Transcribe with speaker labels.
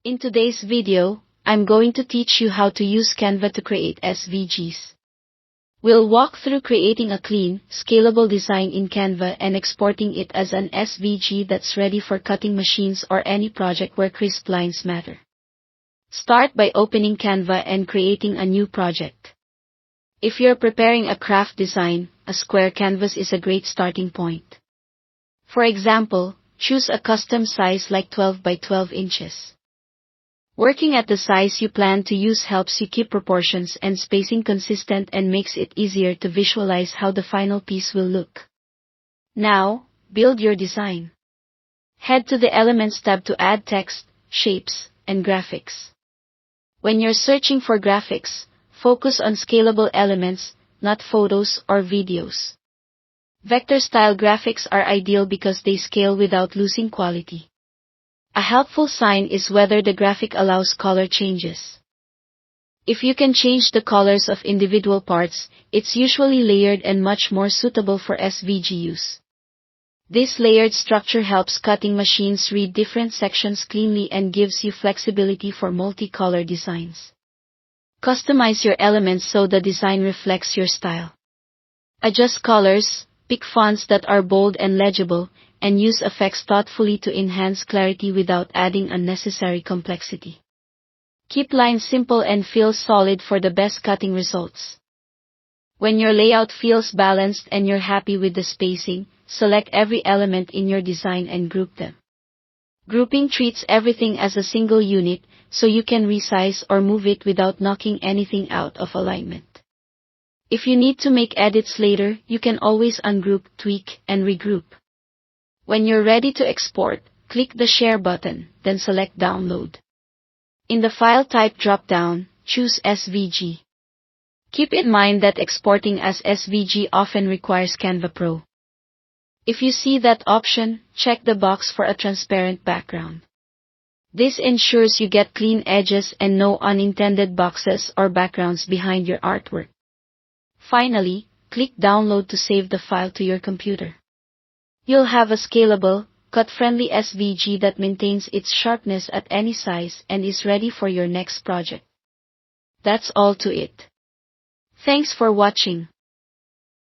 Speaker 1: In today's video, I'm going to teach you how to use Canva to create SVGs. We'll walk through creating a clean, scalable design in Canva and exporting it as an SVG that's ready for cutting machines or any project where crisp lines matter. Start by opening Canva and creating a new project. If you're preparing a craft design, a square canvas is a great starting point. For example, choose a custom size like 12 by 12 inches. Working at the size you plan to use helps you keep proportions and spacing consistent and makes it easier to visualize how the final piece will look. Now, build your design. Head to the Elements tab to add text, shapes, and graphics. When you're searching for graphics, focus on scalable elements, not photos or videos. Vector-style graphics are ideal because they scale without losing quality. A helpful sign is whether the graphic allows color changes. If you can change the colors of individual parts, it's usually layered and much more suitable for SVG use. This layered structure helps cutting machines read different sections cleanly and gives you flexibility for multicolor designs. Customize your elements so the design reflects your style. Adjust colors, pick fonts that are bold and legible, and use effects thoughtfully to enhance clarity without adding unnecessary complexity. Keep lines simple and feel solid for the best cutting results. When your layout feels balanced and you're happy with the spacing, select every element in your design and group them. Grouping treats everything as a single unit, so you can resize or move it without knocking anything out of alignment. If you need to make edits later, you can always ungroup, tweak, and regroup. When you're ready to export, click the Share button, then select Download. In the File Type drop-down, choose SVG. Keep in mind that exporting as SVG often requires Canva Pro. If you see that option, check the box for a transparent background. This ensures you get clean edges and no unintended boxes or backgrounds behind your artwork. Finally, click Download to save the file to your computer. You'll have a scalable, cut-friendly SVG that maintains its sharpness at any size and is ready for your next project. That's all to it. Thanks for watching.